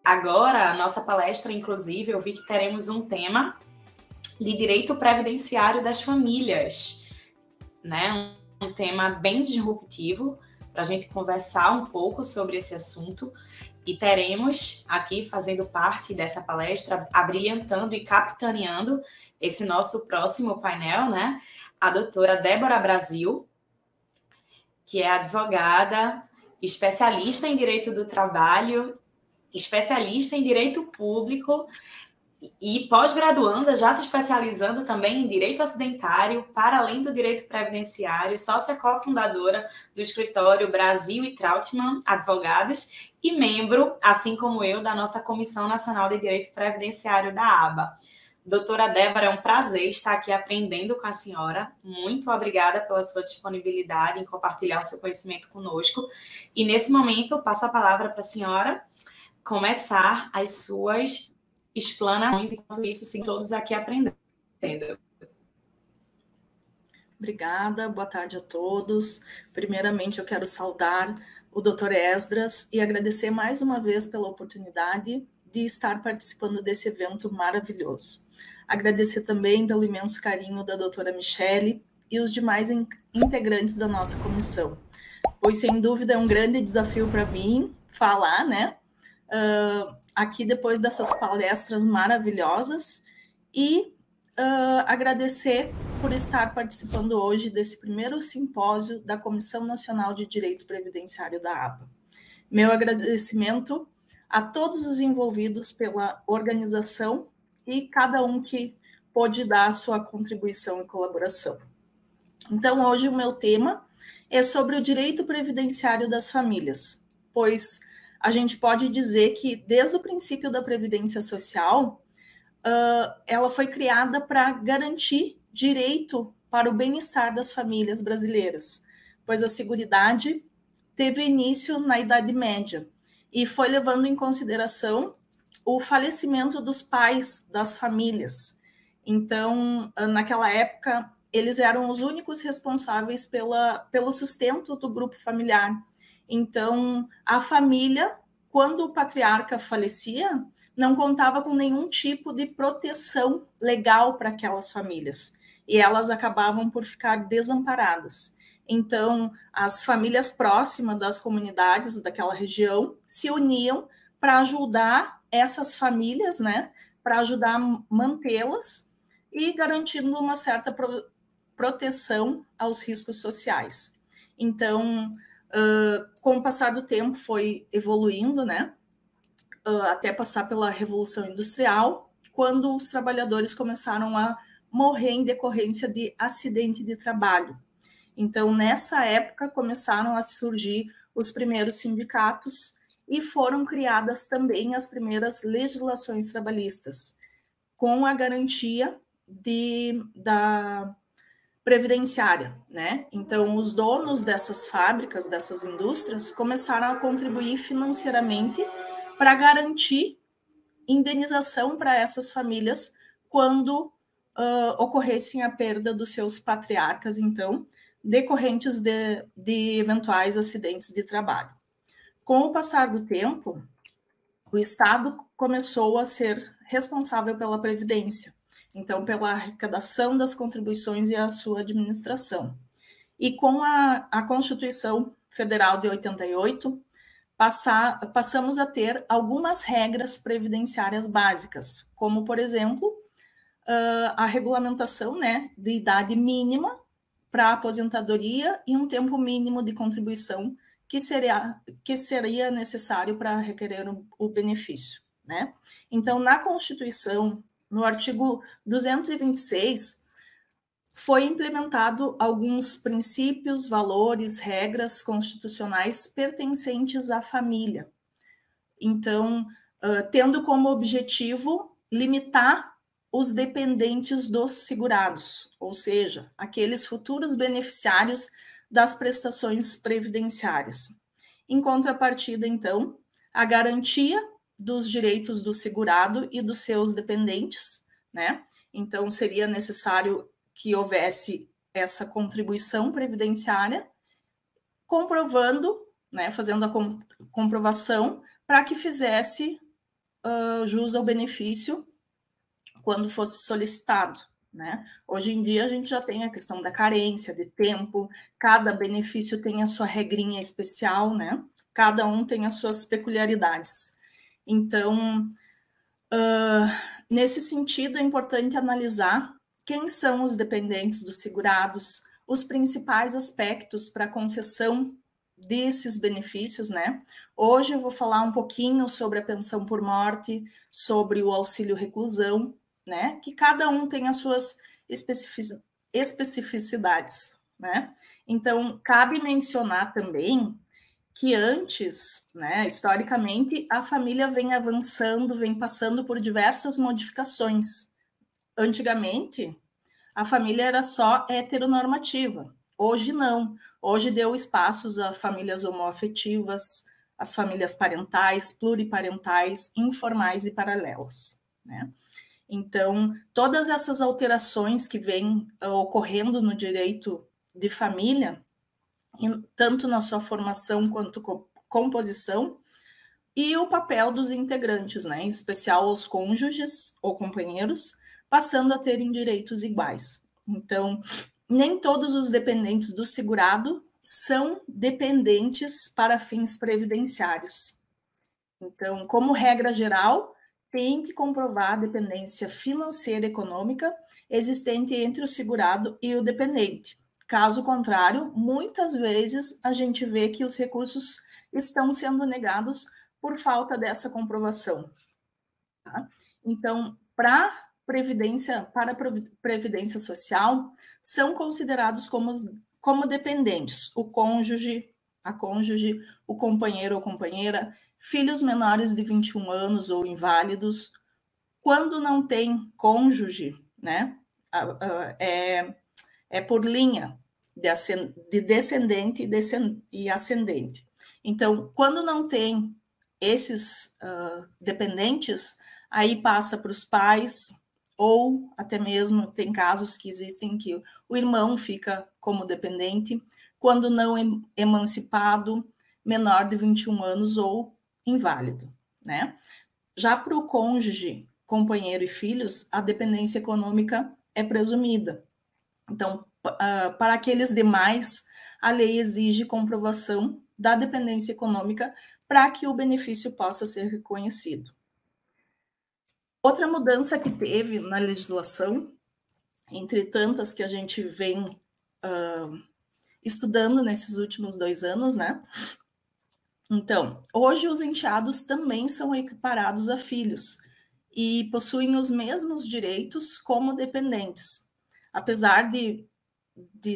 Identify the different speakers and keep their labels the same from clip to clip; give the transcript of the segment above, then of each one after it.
Speaker 1: Agora, a nossa palestra, inclusive, eu vi que teremos um tema de direito previdenciário das famílias, né? Um tema bem disruptivo para a gente conversar um pouco sobre esse assunto. E teremos aqui, fazendo parte dessa palestra, abrilhantando e capitaneando esse nosso próximo painel, né? A doutora Débora Brasil, que é advogada, especialista em direito do trabalho, especialista em direito público e pós-graduanda, já se especializando também em direito acidentário, para além do direito previdenciário, sócia cofundadora do escritório Brasil e Trautmann Advogados e membro, assim como eu, da nossa Comissão Nacional de Direito Previdenciário da ABA. Doutora Débora, é um prazer estar aqui aprendendo com a senhora. Muito obrigada pela sua disponibilidade em compartilhar o seu conhecimento conosco. E nesse momento, eu passo a palavra para a senhora começar as suas explanações, enquanto isso, sim, todos aqui aprendendo.
Speaker 2: Obrigada, boa tarde a todos. Primeiramente, eu quero saudar o Dr. Esdras e agradecer mais uma vez pela oportunidade de estar participando desse evento maravilhoso. Agradecer também pelo imenso carinho da doutora Michele e os demais integrantes da nossa comissão, pois, sem dúvida, é um grande desafio para mim falar, né? Aqui depois dessas palestras maravilhosas e agradecer por estar participando hoje desse primeiro simpósio da Comissão Nacional de Direito Previdenciário da ABA. Meu agradecimento a todos os envolvidos pela organização e cada um que pôde dar a sua contribuição e colaboração. Então, hoje o meu tema é sobre o direito previdenciário das famílias, pois a gente pode dizer que, desde o princípio da Previdência Social, ela foi criada para garantir direito para o bem-estar das famílias brasileiras, pois a Seguridade teve início na Idade Média e foi levando em consideração o falecimento dos pais das famílias. Então, naquela época, eles eram os únicos responsáveis pelo sustento do grupo familiar. Então, a família, quando o patriarca falecia, não contava com nenhum tipo de proteção legal para aquelas famílias, e elas acabavam por ficar desamparadas. Então, as famílias próximas das comunidades daquela região se uniam para ajudar essas famílias, né, para ajudar a mantê-las e garantindo uma certa proteção aos riscos sociais. Então, com o passar do tempo, foi evoluindo, né, até passar pela Revolução Industrial, quando os trabalhadores começaram a morrer em decorrência de acidente de trabalho. Então, nessa época, começaram a surgir os primeiros sindicatos e foram criadas também as primeiras legislações trabalhistas, com a garantia da previdenciária, né? Então, os donos dessas fábricas, dessas indústrias, começaram a contribuir financeiramente para garantir indenização para essas famílias quando ocorressem a perda dos seus patriarcas, então, decorrentes de eventuais acidentes de trabalho. Com o passar do tempo, o Estado começou a ser responsável pela Previdência, então, pela arrecadação das contribuições e a sua administração. E com a Constituição Federal de 88, passamos a ter algumas regras previdenciárias básicas, como, por exemplo, a regulamentação, né, de idade mínima para a aposentadoria e um tempo mínimo de contribuição que seria necessário para requerer o benefício, né? Então, na Constituição, no artigo 226, foi implementado alguns princípios, valores, regras constitucionais pertencentes à família. Então, tendo como objetivo limitar os dependentes dos segurados, ou seja, aqueles futuros beneficiários das prestações previdenciárias. Em contrapartida, então, a garantia dos direitos do segurado e dos seus dependentes, né? Então, seria necessário que houvesse essa contribuição previdenciária, comprovando, né, fazendo a comprovação para que fizesse jus ao benefício quando fosse solicitado, né? Hoje em dia a gente já tem a questão da carência de tempo, cada benefício tem a sua regrinha especial, né? Cada um tem as suas peculiaridades. Então, nesse sentido, é importante analisar quem são os dependentes dos segurados, os principais aspectos para a concessão desses benefícios, né? Hoje eu vou falar um pouquinho sobre a pensão por morte, sobre o auxílio reclusão, né? Que cada um tem as suas especificidades, né? Então, cabe mencionar também que antes, né, historicamente, a família vem avançando, vem passando por diversas modificações. Antigamente, a família era só heteronormativa. Hoje não. Hoje deu espaços a famílias homoafetivas, as famílias parentais, pluriparentais, informais e paralelas, né? Então, todas essas alterações que vêm ocorrendo no direito de família, tanto na sua formação quanto composição, e o papel dos integrantes, né, em especial os cônjuges ou companheiros, passando a terem direitos iguais. Então, nem todos os dependentes do segurado são dependentes para fins previdenciários. Então, como regra geral, tem que comprovar a dependência financeira e econômica existente entre o segurado e o dependente. Caso contrário, muitas vezes a gente vê que os recursos estão sendo negados por falta dessa comprovação. Tá? Então, para previdência social, são considerados como dependentes o cônjuge, a cônjuge, o companheiro ou companheira, filhos menores de 21 anos ou inválidos. Quando não tem cônjuge, né, é por linha de descendente e ascendente. Então, quando não tem esses dependentes, aí passa para os pais, ou até mesmo tem casos que existem que o irmão fica como dependente, quando não emancipado, menor de 21 anos ou inválido, né? Já para o cônjuge, companheiro e filhos, a dependência econômica é presumida. Então, para aqueles demais, a lei exige comprovação da dependência econômica para que o benefício possa ser reconhecido. Outra mudança que teve na legislação, entre tantas que a gente vem estudando nesses últimos 2 anos, né? Então, hoje os enteados também são equiparados a filhos e possuem os mesmos direitos como dependentes. Apesar de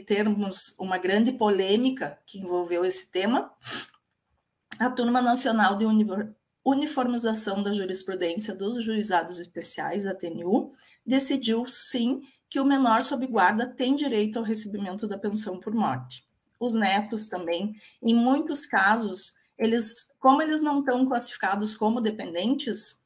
Speaker 2: termos uma grande polêmica que envolveu esse tema, a Turma Nacional de Uniformização da Jurisprudência dos Juizados Especiais, a TNU, decidiu, sim, que o menor sob guarda tem direito ao recebimento da pensão por morte. Os netos também, em muitos casos, como eles não estão classificados como dependentes,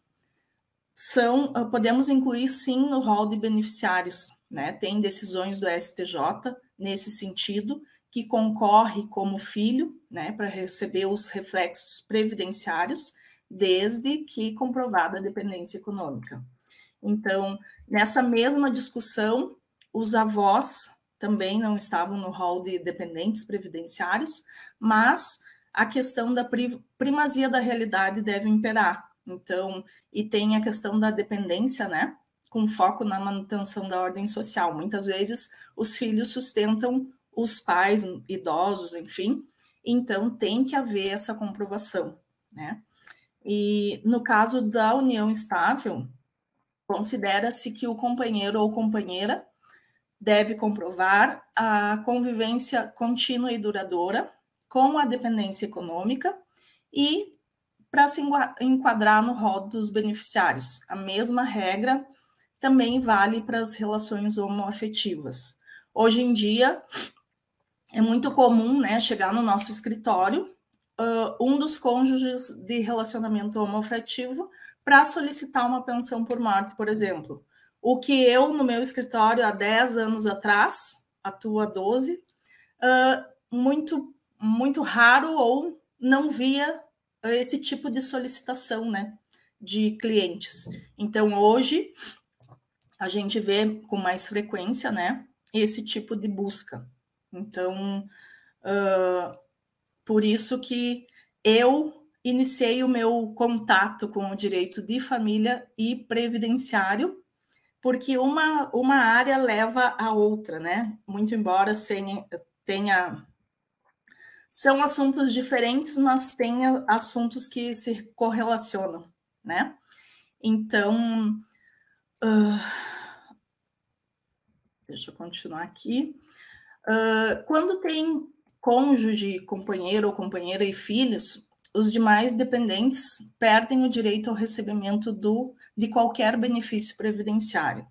Speaker 2: podemos incluir, sim, no rol de beneficiários, né? Tem decisões do STJ nesse sentido, que concorre como filho, né, para receber os reflexos previdenciários, desde que comprovada a dependência econômica. Então, nessa mesma discussão, os avós também não estavam no rol de dependentes previdenciários, mas a questão da primazia da realidade deve imperar. Então, e tem a questão da dependência, né, com foco na manutenção da ordem social. Muitas vezes, os filhos sustentam os pais idosos, enfim, então tem que haver essa comprovação, né? E no caso da união estável, considera-se que o companheiro ou companheira deve comprovar a convivência contínua e duradoura com a dependência econômica e para se enquadrar no rol dos beneficiários. A mesma regra também vale para as relações homoafetivas. Hoje em dia, é muito comum, né, chegar no nosso escritório um dos cônjuges de relacionamento homoafetivo para solicitar uma pensão por morte, por exemplo. O que eu, no meu escritório, há 10 anos atrás, atuo há 12, muito raro ou não via esse tipo de solicitação, né? de clientes. Então, hoje, a gente vê com mais frequência, né, esse tipo de busca. Então, por isso que eu iniciei o meu contato com o direito de família e previdenciário, porque uma área leva a outra, né? Muito embora tenha são assuntos diferentes, mas tem assuntos que se correlacionam, né? Então, deixa eu continuar aqui. Quando tem cônjuge, companheiro ou companheira e filhos, os demais dependentes perdem o direito ao recebimento de qualquer benefício previdenciário.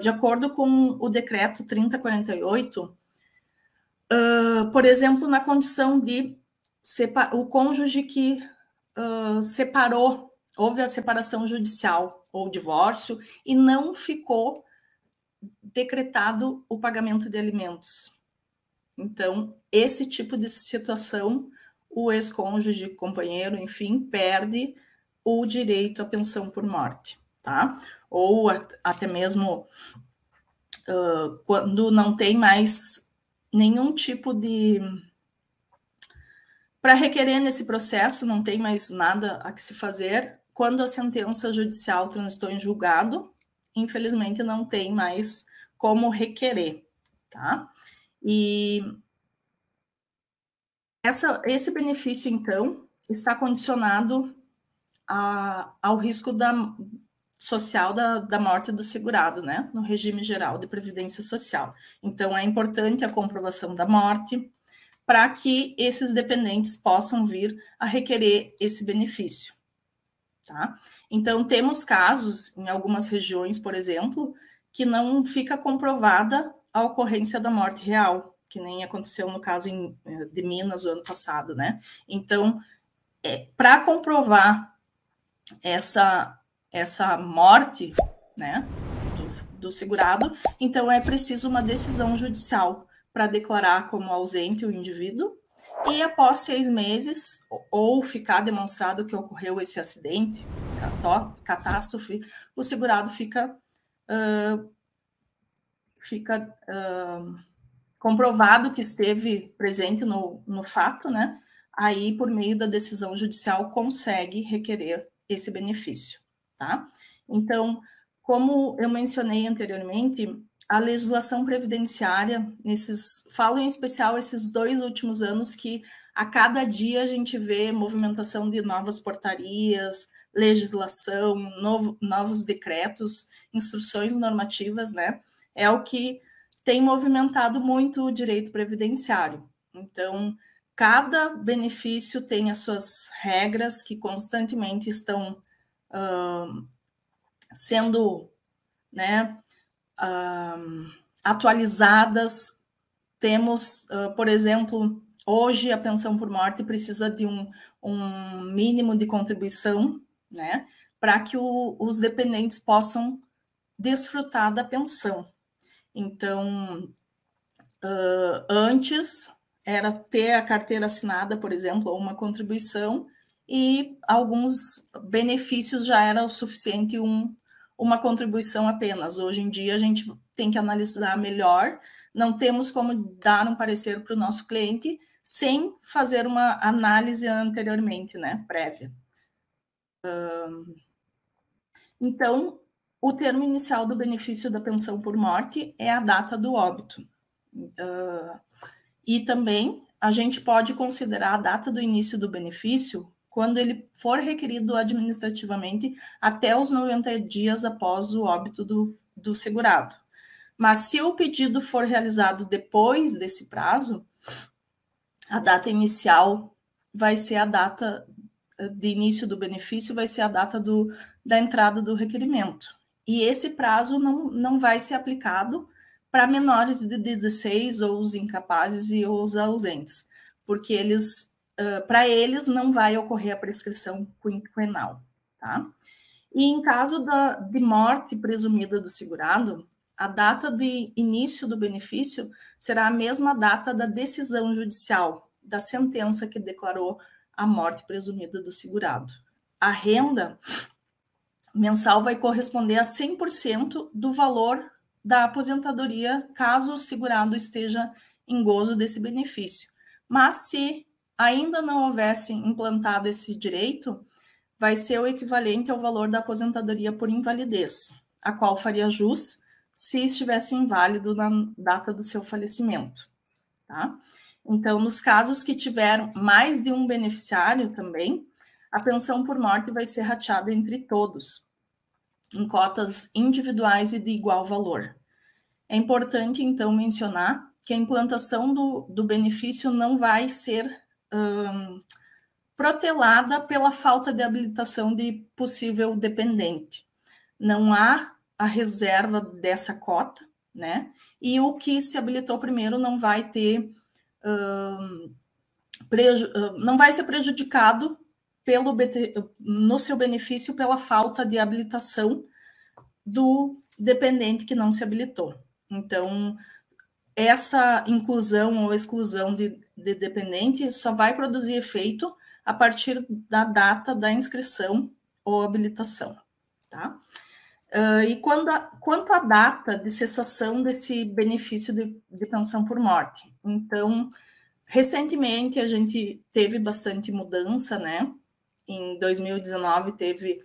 Speaker 2: De acordo com o decreto 3048, por exemplo, na condição de o cônjuge que separou, houve a separação judicial ou divórcio e não ficou decretado o pagamento de alimentos. Então, esse tipo de situação, o ex-cônjuge, companheiro, enfim, perde o direito à pensão por morte, tá? Ou até mesmo quando não tem mais nenhum tipo de... Para requerer nesse processo, não tem mais nada a que se fazer. Quando a sentença judicial transitou em julgado, infelizmente não tem mais como requerer, tá? E esse benefício, então, está condicionado ao risco social da morte do segurado, né? No regime geral de previdência social. Então, é importante a comprovação da morte para que esses dependentes possam vir a requerer esse benefício, tá? Então, temos casos em algumas regiões, por exemplo, que não fica comprovada a ocorrência da morte real, que nem aconteceu no caso de Minas o ano passado, né? Então, para comprovar essa morte, né, do segurado, então é preciso uma decisão judicial para declarar como ausente o indivíduo e após 6 meses, ou ficar demonstrado que ocorreu esse acidente, catástrofe, o segurado fica comprovado que esteve presente no fato, né? Aí, por meio da decisão judicial, consegue requerer esse benefício, tá? Então, como eu mencionei anteriormente, a legislação previdenciária, falo em especial esses 2 últimos anos, que a cada dia a gente vê movimentação de novas portarias, legislação, novos decretos, instruções normativas, né? É o que tem movimentado muito o direito previdenciário. Então, cada benefício tem as suas regras que constantemente estão sendo, né, atualizadas. Temos, por exemplo, hoje a pensão por morte precisa de um mínimo de contribuição, né, para que os dependentes possam desfrutar da pensão. Então, antes era ter a carteira assinada, por exemplo, ou uma contribuição, e alguns benefícios já era o suficiente uma contribuição apenas. Hoje em dia a gente tem que analisar melhor, não temos como dar um parecer para o nosso cliente sem fazer uma análise anteriormente, né, prévia. Então, o termo inicial do benefício da pensão por morte é a data do óbito. E também a gente pode considerar a data do início do benefício quando ele for requerido administrativamente até os 90 dias após o óbito do segurado. Mas se o pedido for realizado depois desse prazo, a data inicial vai ser a data de início do benefício, vai ser a data da entrada do requerimento. E esse prazo não vai ser aplicado para menores de 16 ou os incapazes e os ausentes, porque para eles não vai ocorrer a prescrição quinquenal, tá? E em caso de morte presumida do segurado, a data de início do benefício será a mesma data da decisão judicial, da sentença que declarou a morte presumida do segurado. a renda mensal vai corresponder a 100% do valor da aposentadoria, caso o segurado esteja em gozo desse benefício. Mas se ainda não houvesse implantado esse direito, vai ser o equivalente ao valor da aposentadoria por invalidez, a qual faria jus se estivesse inválido na data do seu falecimento, tá? Então, nos casos que tiver mais de um beneficiário também, a pensão por morte vai ser rateada entre todos, em cotas individuais e de igual valor. É importante, então, mencionar que a implantação do benefício não vai ser protelada pela falta de habilitação de possível dependente. Não há a reserva dessa cota, né? E o que se habilitou primeiro não vai ter, não vai ser prejudicado no seu benefício pela falta de habilitação do dependente que não se habilitou. Então, essa inclusão ou exclusão de dependente só vai produzir efeito a partir da data da inscrição ou habilitação, tá? E quanto à data de cessação desse benefício de pensão por morte? Então, recentemente a gente teve bastante mudança, né? Em 2019 teve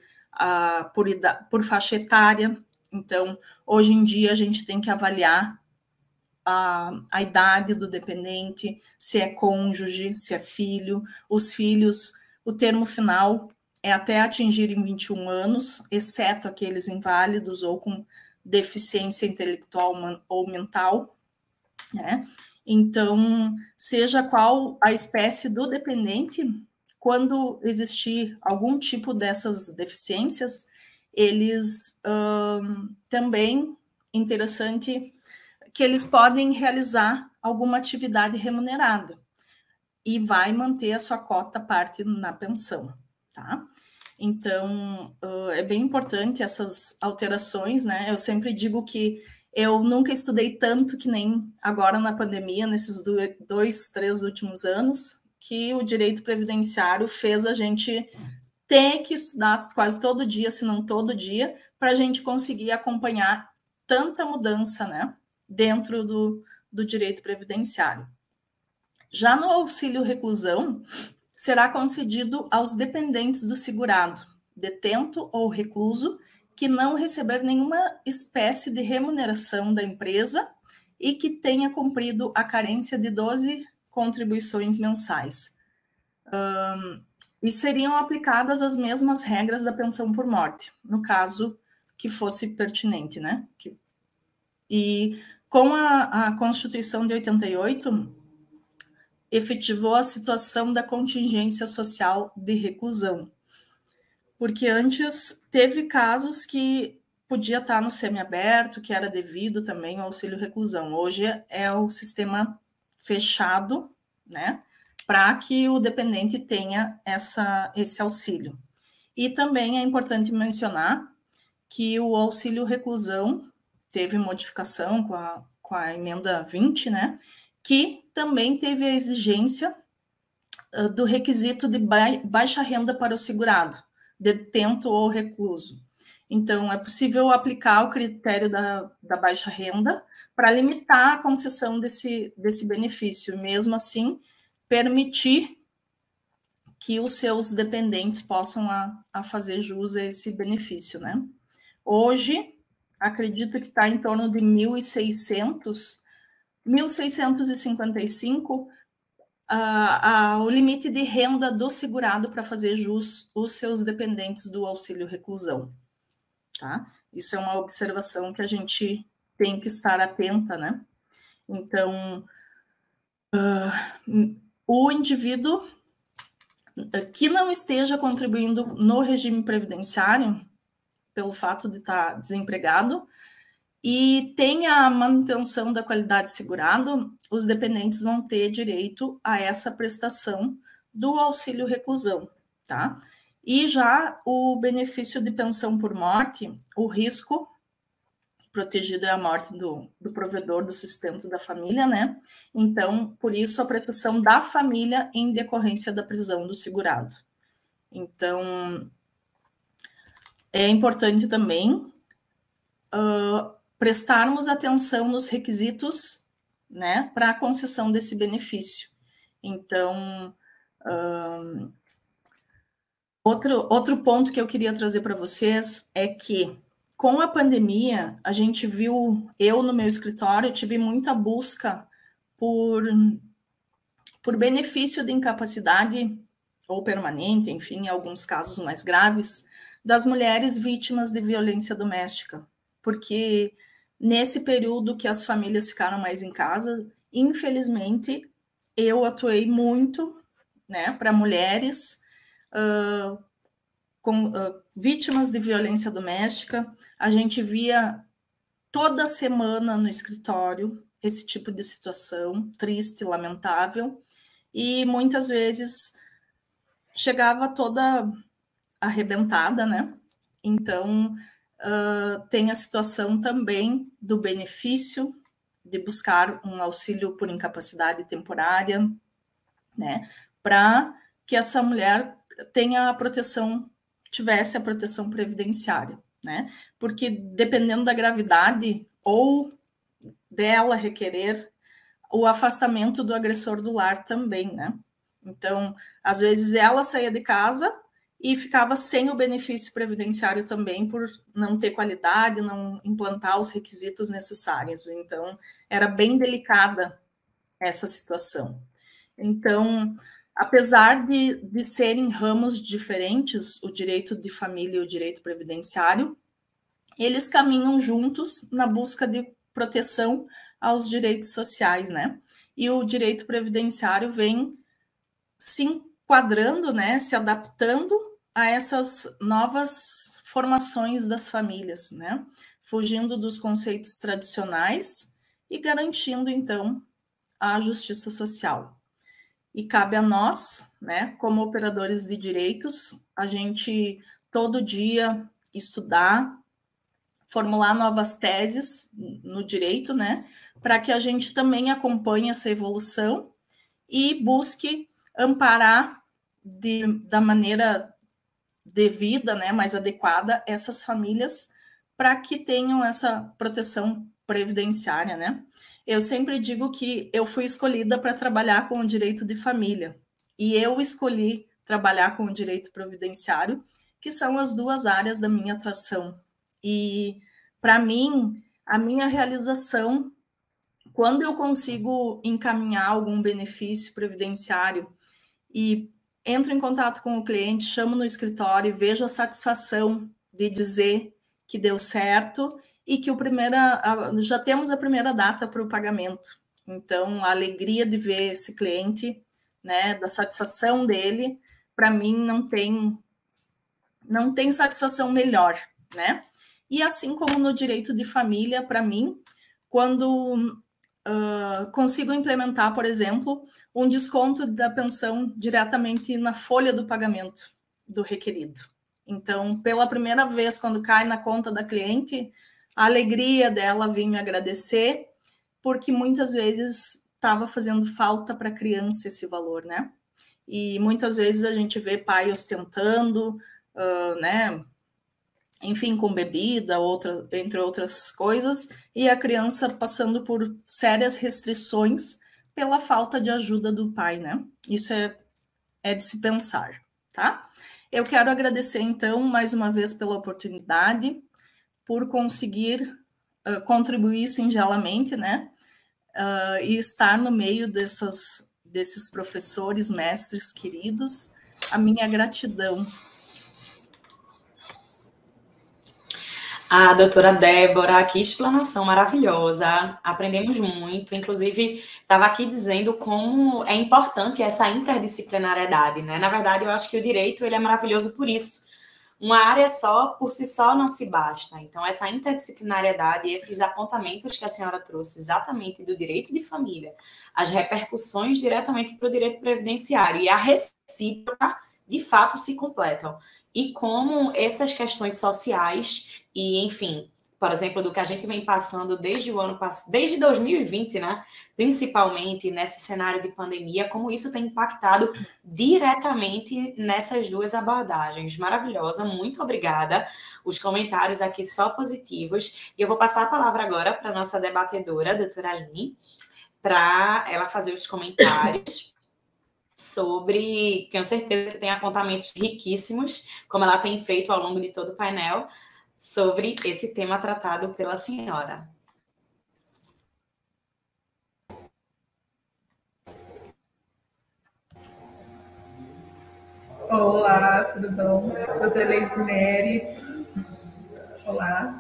Speaker 2: por faixa etária. Então, hoje em dia a gente tem que avaliar a idade do dependente, se é cônjuge, se é filho. Os filhos, o termo final é até atingirem 21 anos, exceto aqueles inválidos ou com deficiência intelectual ou mental, né? Então, seja qual a espécie do dependente, quando existir algum tipo dessas deficiências, eles também, interessante, que eles podem realizar alguma atividade remunerada e vai manter a sua cota parte na pensão, tá? Então, é bem importante essas alterações, né? Eu sempre digo que eu nunca estudei tanto que nem agora na pandemia, nesses 2, 3 últimos anos, que o direito previdenciário fez a gente ter que estudar quase todo dia, se não todo dia, para a gente conseguir acompanhar tanta mudança, né, dentro do direito previdenciário. Já no auxílio reclusão, será concedido aos dependentes do segurado, detento ou recluso, que não receber nenhuma espécie de remuneração da empresa e que tenha cumprido a carência de 12 contribuições mensais. E seriam aplicadas as mesmas regras da pensão por morte, no caso que fosse pertinente, né? E com a Constituição de 88, efetivou a situação da contingência social de reclusão. Porque antes teve casos que podia estar no semiaberto, que era devido também ao auxílio reclusão. Hoje é o sistema fechado, né, para que o dependente tenha esse auxílio. E também é importante mencionar que o auxílio reclusão teve modificação com a emenda 20, né, que também teve a exigência do requisito de baixa renda para o segurado, detento ou recluso. Então, é possível aplicar o critério da baixa renda para limitar a concessão desse benefício, mesmo assim, permitir que os seus dependentes possam a fazer jus a esse benefício, né? Hoje, acredito que está em torno de 1.600, 1.655 o limite de renda do segurado para fazer jus os seus dependentes do auxílio reclusão, tá? Isso é uma observação que a gente tem que estar atenta, né? Então, o indivíduo que não esteja contribuindo no regime previdenciário, pelo fato de estar desempregado, e tenha a manutenção da qualidade segurado, os dependentes vão ter direito a essa prestação do auxílio reclusão, tá? E já o benefício de pensão por morte, o risco protegido é a morte do provedor do sustento da família, né? Então, por isso, a proteção da família em decorrência da prisão do segurado. Então, É importante também prestarmos atenção nos requisitos, né, para a concessão desse benefício. Então, outro ponto que eu queria trazer para vocês é que, com a pandemia, a gente viu, eu no meu escritório, tive muita busca por benefício de incapacidade ou permanente, enfim, em alguns casos mais graves, das mulheres vítimas de violência doméstica. Porque nesse período que as famílias ficaram mais em casa, infelizmente, eu atuei muito, né, para mulheres vítimas de violência doméstica. A gente via toda semana no escritório esse tipo de situação triste, lamentável, e muitas vezes chegava toda arrebentada, né? Então, tem a situação também do benefício de buscar um auxílio por incapacidade temporária, né? Para que essa mulher tenha a proteção, tivesse a proteção previdenciária, né? Porque dependendo da gravidade ou dela requerer o afastamento do agressor do lar também, né? Então, às vezes ela saía de casa e ficava sem o benefício previdenciário também por não ter qualidade, não implantar os requisitos necessários. Então, era bem delicada essa situação. Então, apesar de serem ramos diferentes, o direito de família e o direito previdenciário, eles caminham juntos na busca de proteção aos direitos sociais, né? E o direito previdenciário vem se enquadrando, né, se adaptando a essas novas formações das famílias, né? Fugindo dos conceitos tradicionais e garantindo, então, a justiça social. E cabe a nós, né, como operadores de direitos, a gente todo dia estudar, formular novas teses no direito, né, para que a gente também acompanhe essa evolução e busque amparar da maneira devida, né, mais adequada, essas famílias para que tenham essa proteção previdenciária, né? Eu sempre digo que eu fui escolhida para trabalhar com o direito de família e eu escolhi trabalhar com o direito previdenciário, que são as duas áreas da minha atuação. E, para mim, a minha realização, quando eu consigo encaminhar algum benefício previdenciário e entro em contato com o cliente, chamo no escritório e vejo a satisfação de dizer que deu certo e que já temos a primeira data para o pagamento. Então, a alegria de ver esse cliente, né, da satisfação dele, para mim não tem satisfação melhor, né? E assim como no direito de família, para mim, quando consigo implementar, por exemplo, um desconto da pensão diretamente na folha do pagamento do requerido. Então, pela primeira vez, quando cai na conta da cliente, a alegria dela vir me agradecer, porque muitas vezes estava fazendo falta para a criança esse valor, né? E muitas vezes a gente vê pai ostentando, né? Enfim, com bebida, entre outras coisas, e a criança passando por sérias restrições pela falta de ajuda do pai, né? Isso é de se pensar, tá? Eu quero agradecer, então, mais uma vez pela oportunidade, por conseguir contribuir singelamente, né? E estar no meio desses professores, mestres queridos, a minha gratidão.
Speaker 1: A doutora Débora, que explanação maravilhosa, aprendemos muito, inclusive estava aqui dizendo como é importante essa interdisciplinariedade, né? Na verdade, eu acho que o direito ele é maravilhoso por isso. Uma área só, por si só, não se basta. Então, essa interdisciplinariedade e esses apontamentos que a senhora trouxe exatamente do direito de família, as repercussões diretamente para o direito previdenciário e a recíproca, de fato, se completam. E como essas questões sociais e, enfim, por exemplo, do que a gente vem passando desde 2020, né? Principalmente nesse cenário de pandemia, como isso tem impactado diretamente nessas duas abordagens. Maravilhosa, muito obrigada. Os comentários aqui só positivos. E eu vou passar a palavra agora para a nossa debatedora, a doutora Aline, para ela fazer os comentários sobre, tenho certeza que tem apontamentos riquíssimos, como ela tem feito ao longo de todo o painel, sobre esse tema tratado pela senhora.
Speaker 3: Olá, tudo bom? Doutora Leisineri, olá.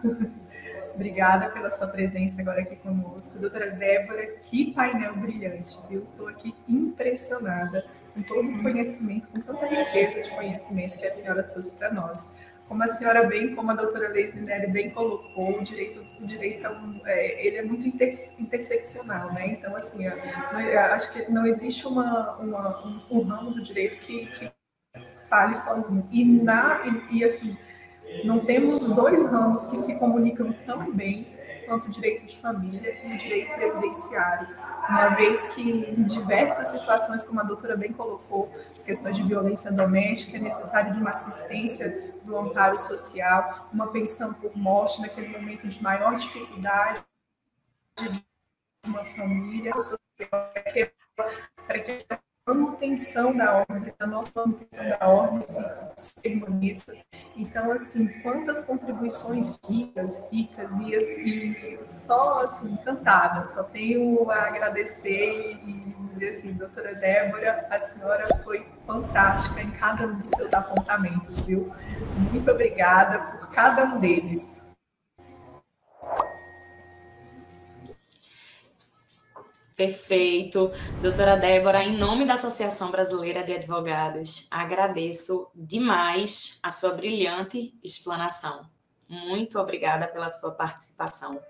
Speaker 3: Obrigada pela sua presença agora aqui conosco. Doutora Débora, que painel brilhante, viu? Estou aqui impressionada com todo o conhecimento, com tanta riqueza de conhecimento que a senhora trouxe para nós. Como a senhora bem, como a doutora Leisineri bem colocou, o direito ele é muito interseccional, né? Então, assim, acho que não existe um ramo do direito que fale sozinho. E assim, não temos dois ramos que se comunicam tão bem quanto o direito de família e o direito previdenciário, uma vez que em diversas situações, como a doutora bem colocou, as questões de violência doméstica, é necessário de uma assistência do amparo social, uma pensão por morte naquele momento de maior dificuldade de uma família social, para que a manutenção da ordem, a nossa manutenção da ordem se permaneça. Então, assim, quantas contribuições ricas, e assim, só assim, encantada, só tenho a agradecer e dizer assim, doutora Débora, a senhora foi fantástica em cada um dos seus apontamentos, viu? Muito obrigada por cada um deles.
Speaker 1: Perfeito. Doutora Débora, em nome da Associação Brasileira de Advogados, agradeço demais a sua brilhante explanação. Muito obrigada pela sua participação.